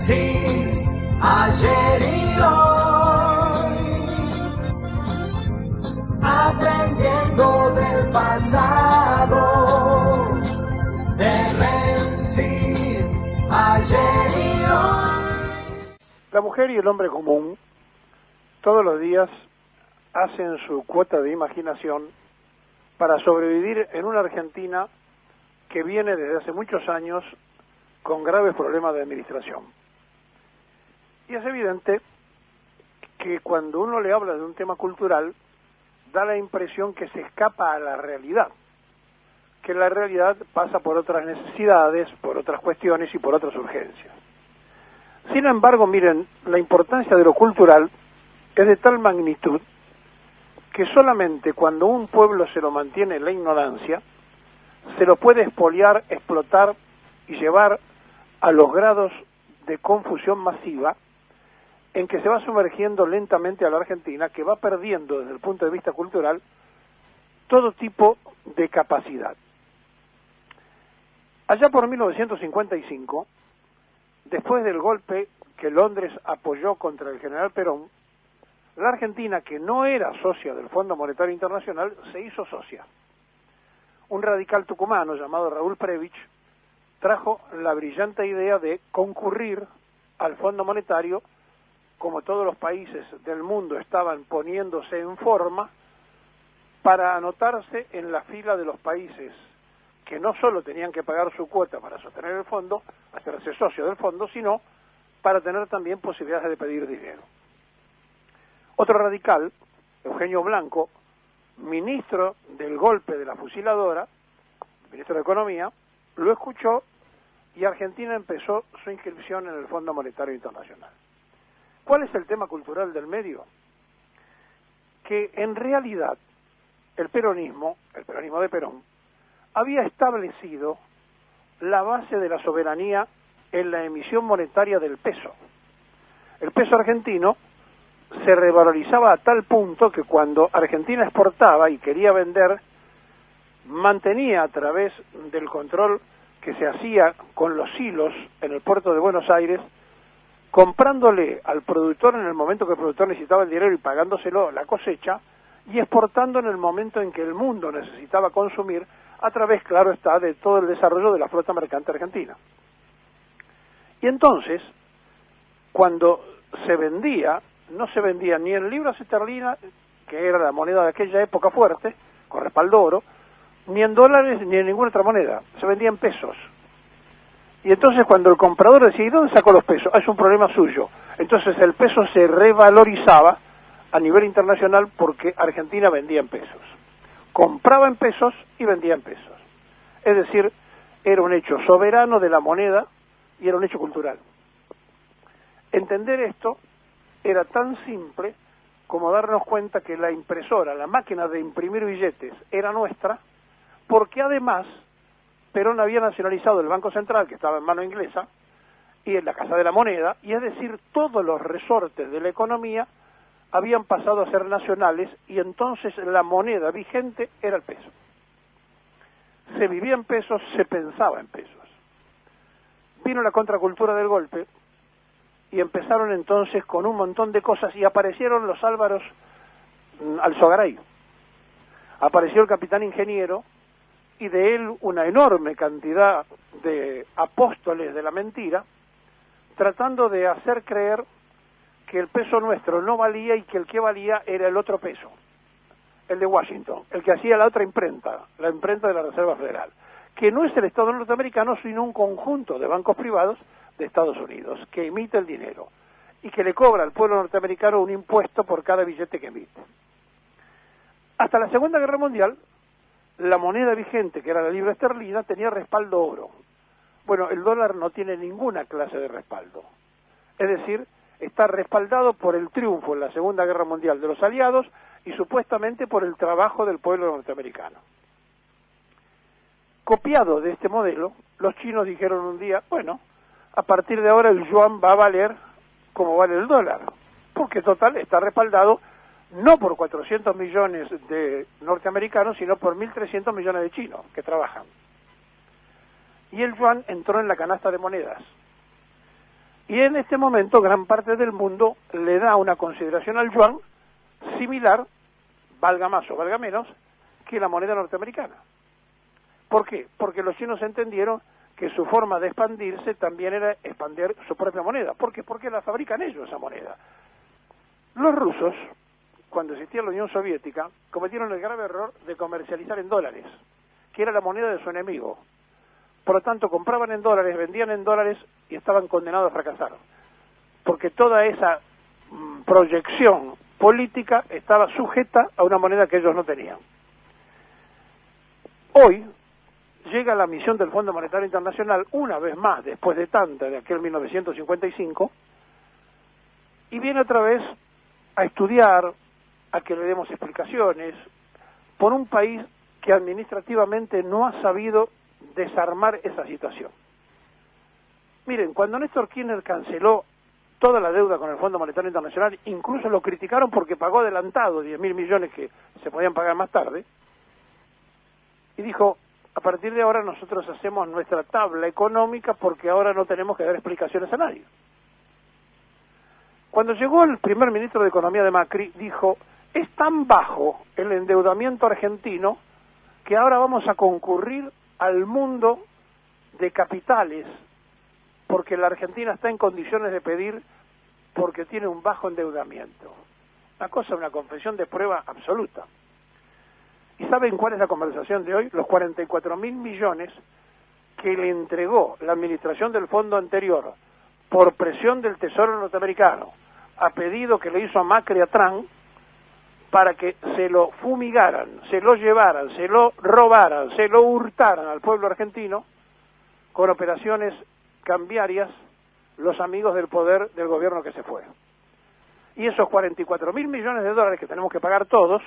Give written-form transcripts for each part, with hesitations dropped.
Francis, ayer y hoy, aprendiendo del pasado, de Francis, ayer y hoy. La mujer y el hombre común todos los días hacen su cuota de imaginación para sobrevivir en una Argentina que viene desde hace muchos años con graves problemas de administración. Y es evidente que cuando uno le habla de un tema cultural, da la impresión que se escapa a la realidad, que la realidad pasa por otras necesidades, por otras cuestiones y por otras urgencias. Sin embargo, miren, la importancia de lo cultural es de tal magnitud que solamente cuando un pueblo se lo mantiene en la ignorancia, se lo puede expoliar, explotar y llevar a los grados de confusión masiva en que se va sumergiendo lentamente a la Argentina, que va perdiendo desde el punto de vista cultural todo tipo de capacidad. Allá por 1955, después del golpe que Londres apoyó contra el general Perón, la Argentina, que no era socia del Fondo Monetario Internacional, se hizo socia. Un radical tucumano llamado Raúl Previch trajo la brillante idea de concurrir al Fondo Monetario, como todos los países del mundo estaban poniéndose en forma, para anotarse en la fila de los países que no solo tenían que pagar su cuota para sostener el fondo, hacerse socio del fondo, sino para tener también posibilidades de pedir dinero. Otro radical, Eugenio Blanco, ministro del golpe de la fusiladora, ministro de Economía, lo escuchó y Argentina empezó su inscripción en el Fondo Monetario Internacional. ¿Cuál es el tema cultural del medio? Que en realidad el peronismo de Perón, había establecido la base de la soberanía en la emisión monetaria del peso. El peso argentino se revalorizaba a tal punto que cuando Argentina exportaba y quería vender, mantenía a través del control que se hacía con los hilos en el puerto de Buenos Aires, comprándole al productor en el momento que el productor necesitaba el dinero y pagándoselo la cosecha, y exportando en el momento en que el mundo necesitaba consumir, a través, claro está, de todo el desarrollo de la flota mercante argentina. Y entonces, cuando se vendía, no se vendía ni en libras esterlinas, que era la moneda de aquella época fuerte, con respaldo oro, ni en dólares, ni en ninguna otra moneda, se vendía en pesos. Y entonces cuando el comprador decía, ¿y dónde sacó los pesos? Es un problema suyo. Entonces el peso se revalorizaba a nivel internacional porque Argentina vendía en pesos. Compraba en pesos y vendía en pesos. Es decir, era un hecho soberano de la moneda y era un hecho cultural. Entender esto era tan simple como darnos cuenta que la impresora, la máquina de imprimir billetes, era nuestra, porque además Perón había nacionalizado el Banco Central, que estaba en mano inglesa, y en la Casa de la Moneda, y es decir, todos los resortes de la economía habían pasado a ser nacionales, y entonces la moneda vigente era el peso. Se vivía en pesos, se pensaba en pesos. Vino la contracultura del golpe, y empezaron entonces con un montón de cosas, y aparecieron los Álvaros Alzogaray. Apareció el capitán ingeniero, y de él una enorme cantidad de apóstoles de la mentira, tratando de hacer creer que el peso nuestro no valía y que el que valía era el otro peso, el de Washington, el que hacía la otra imprenta, la imprenta de la Reserva Federal, que no es el Estado norteamericano, sino un conjunto de bancos privados de Estados Unidos, que emite el dinero, y que le cobra al pueblo norteamericano un impuesto por cada billete que emite. Hasta la Segunda Guerra Mundial, la moneda vigente, que era la libra esterlina, tenía respaldo oro. Bueno, el dólar no tiene ninguna clase de respaldo. Es decir, está respaldado por el triunfo en la Segunda Guerra Mundial de los aliados y supuestamente por el trabajo del pueblo norteamericano. Copiado de este modelo, los chinos dijeron un día, bueno, a partir de ahora el yuan va a valer como vale el dólar, porque total está respaldado no por 400 millones de norteamericanos, sino por 1.300 millones de chinos que trabajan. Y el yuan entró en la canasta de monedas. Y en este momento gran parte del mundo le da una consideración al yuan similar, valga más o valga menos, que la moneda norteamericana. ¿Por qué? Porque los chinos entendieron que su forma de expandirse también era expandir su propia moneda. ¿Por qué? Porque la fabrican ellos esa moneda. Los rusos, cuando existía la Unión Soviética, cometieron el grave error de comercializar en dólares, que era la moneda de su enemigo. Por lo tanto, compraban en dólares, vendían en dólares y estaban condenados a fracasar. Porque toda esa proyección política estaba sujeta a una moneda que ellos no tenían. Hoy llega la misión del Fondo Monetario Internacional, una vez más, después de tanta, de aquel 1955, y viene otra vez a estudiar, a que le demos explicaciones, por un país que administrativamente no ha sabido desarmar esa situación. Miren, cuando Néstor Kirchner canceló toda la deuda con el Fondo Monetario Internacional, incluso lo criticaron porque pagó adelantado 10.000 millones que se podían pagar más tarde, y dijo, a partir de ahora nosotros hacemos nuestra tabla económica porque ahora no tenemos que dar explicaciones a nadie. Cuando llegó el primer ministro de Economía de Macri, dijo, es tan bajo el endeudamiento argentino que ahora vamos a concurrir al mundo de capitales porque la Argentina está en condiciones de pedir porque tiene un bajo endeudamiento. Una cosa, una confesión de prueba absoluta. ¿Y saben cuál es la conversación de hoy? Los 44.000 millones que le entregó la administración del fondo anterior por presión del Tesoro norteamericano, a pedido que le hizo a Macri a Trump, para que se lo fumigaran, se lo llevaran, se lo robaran, se lo hurtaran al pueblo argentino, con operaciones cambiarias, los amigos del poder del gobierno que se fue. Y esos 44.000 millones de dólares que tenemos que pagar todos,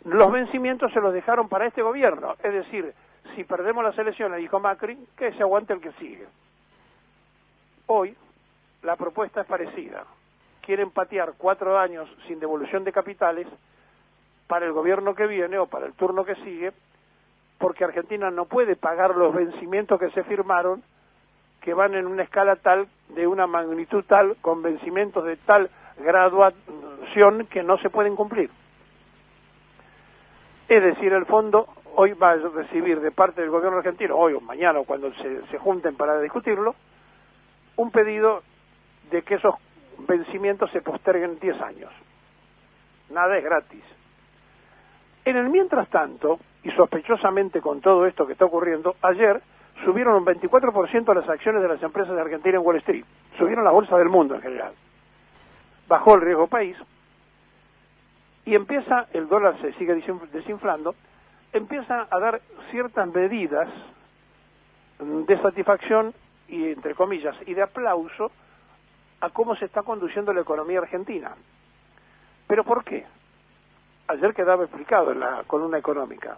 los vencimientos se los dejaron para este gobierno. Es decir, si perdemos las elecciones, dijo Macri, que se aguante el que sigue. Hoy, la propuesta es parecida. Quieren patear 4 años sin devolución de capitales para el gobierno que viene o para el turno que sigue, porque Argentina no puede pagar los vencimientos que se firmaron, que van en una escala tal, de una magnitud tal, con vencimientos de tal graduación que no se pueden cumplir. Es decir, el fondo hoy va a recibir de parte del gobierno argentino, hoy o mañana o cuando se junten para discutirlo, un pedido de que esos vencimientos se posterguen 10 años. Nada es gratis. En el mientras tanto, y sospechosamente con todo esto que está ocurriendo, ayer subieron un 24% las acciones de las empresas de Argentina en Wall Street. Subieron la bolsa del mundo en general. Bajó el riesgo país y empieza, el dólar se sigue desinflando, empieza a dar ciertas medidas de satisfacción y, entre comillas, y de aplauso a cómo se está conduciendo la economía argentina. ¿Pero por qué? Ayer quedaba explicado en la columna económica.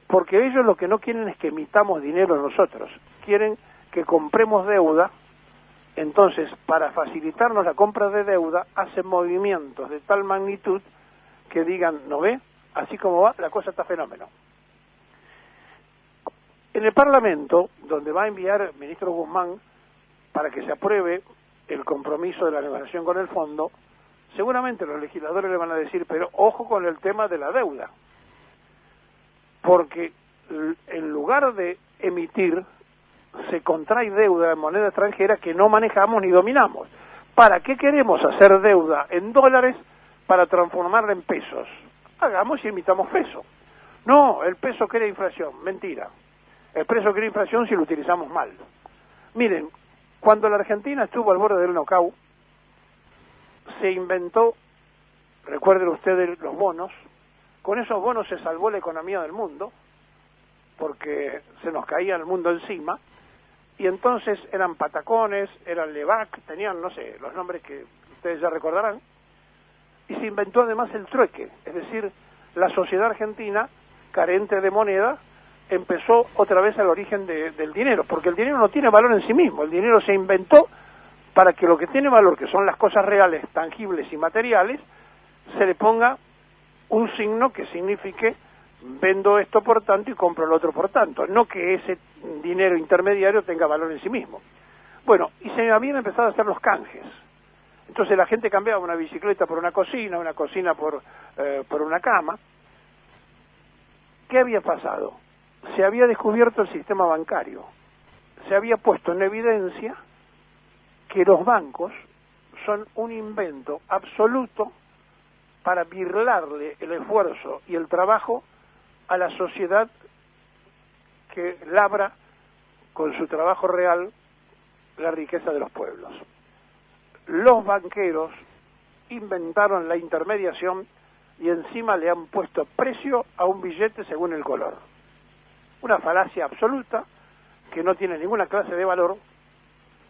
Porque ellos lo que no quieren es que emitamos dinero nosotros, quieren que compremos deuda. Entonces, para facilitarnos la compra de deuda, hacen movimientos de tal magnitud que digan, ¿no ve? Así como va, la cosa está fenómeno. En el Parlamento, donde va a enviar el ministro Guzmán para que se apruebe el compromiso de la negociación con el fondo, seguramente los legisladores le van a decir, pero ojo con el tema de la deuda, porque en lugar de emitir, se contrae deuda en moneda extranjera que no manejamos ni dominamos. ¿Para qué queremos hacer deuda en dólares para transformarla en pesos? Hagamos y emitamos peso. No, el peso crea inflación. Mentira. El peso crea inflación si lo utilizamos mal. Miren, cuando la Argentina estuvo al borde del knockout, se inventó, recuerden ustedes, los bonos. Con esos bonos se salvó la economía del mundo, porque se nos caía el mundo encima, y entonces eran patacones, eran Levac, tenían, no sé, los nombres que ustedes ya recordarán, y se inventó además el trueque, es decir, la sociedad argentina, carente de moneda, empezó otra vez al origen del dinero, porque el dinero no tiene valor en sí mismo, el dinero se inventó para que lo que tiene valor, que son las cosas reales, tangibles y materiales, se le ponga un signo que signifique vendo esto por tanto y compro el otro por tanto, no que ese dinero intermediario tenga valor en sí mismo. Bueno, y se habían empezado a hacer los canjes. Entonces la gente cambiaba una bicicleta por una cocina por una cama. ¿Qué había pasado? Se había descubierto el sistema bancario. Se había puesto en evidencia que los bancos son un invento absoluto para birlarle el esfuerzo y el trabajo a la sociedad que labra con su trabajo real la riqueza de los pueblos. Los banqueros inventaron la intermediación y encima le han puesto precio a un billete según el color. Una falacia absoluta que no tiene ninguna clase de valor,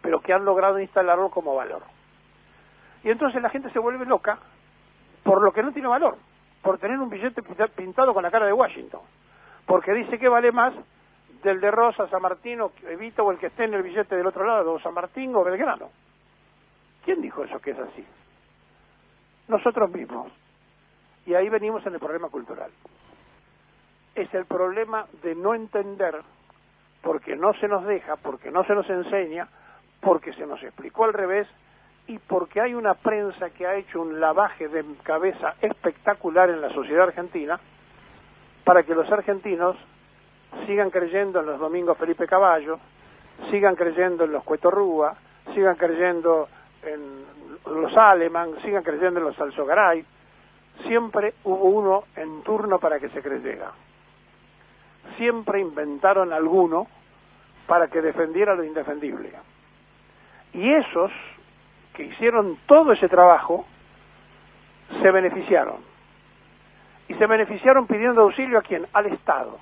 pero que han logrado instalarlo como valor. Y entonces la gente se vuelve loca por lo que no tiene valor, por tener un billete pintado con la cara de Washington, porque dice que vale más del de Rosa, San Martín o Evita o el que esté en el billete del otro lado, o San Martín o Belgrano. ¿Quién dijo eso que es así? Nosotros mismos. Y ahí venimos en el problema cultural. Es el problema de no entender, porque no se nos deja, porque no se nos enseña, porque se nos explicó al revés, y porque hay una prensa que ha hecho un lavaje de cabeza espectacular en la sociedad argentina, para que los argentinos sigan creyendo en los Domingos Felipe Caballo, sigan creyendo en los Cueto Rúa, sigan creyendo en los Aleman, sigan creyendo en los Alzogaray. Siempre hubo uno en turno para que se creyera. Siempre inventaron alguno para que defendiera lo indefendible. Y esos que hicieron todo ese trabajo se beneficiaron. Y se beneficiaron pidiendo auxilio ¿a quién? Al Estado.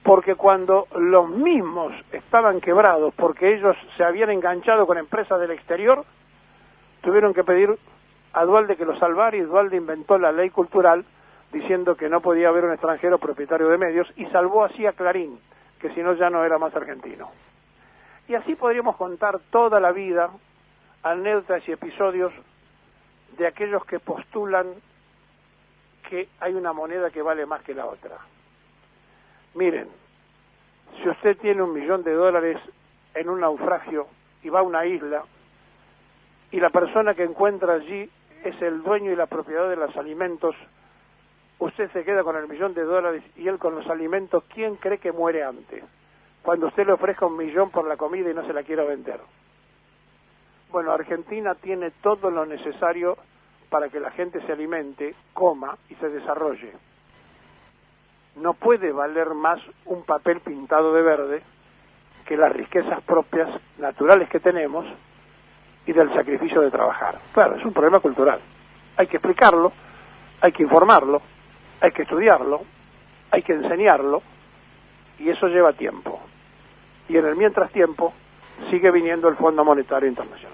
Porque cuando los mismos estaban quebrados, porque ellos se habían enganchado con empresas del exterior, tuvieron que pedir a Duhalde que los salvara, y Duhalde inventó la ley cultural diciendo que no podía haber un extranjero propietario de medios, y salvó así a Clarín, que si no ya no era más argentino. Y así podríamos contar toda la vida anécdotas y episodios de aquellos que postulan que hay una moneda que vale más que la otra. Miren, si usted tiene $1 millón en un naufragio y va a una isla, y la persona que encuentra allí es el dueño y la propiedad de los alimentos, usted se queda con el $1 millón y él con los alimentos, ¿quién cree que muere antes? Cuando usted le ofrezca $1 millón por la comida y no se la quiera vender. Bueno, Argentina tiene todo lo necesario para que la gente se alimente, coma y se desarrolle. No puede valer más un papel pintado de verde que las riquezas propias, naturales que tenemos, y del sacrificio de trabajar. Claro, es un problema cultural. Hay que explicarlo, hay que informarlo, hay que estudiarlo, hay que enseñarlo, y eso lleva tiempo. Y en el mientras tiempo sigue viniendo el Fondo Monetario Internacional.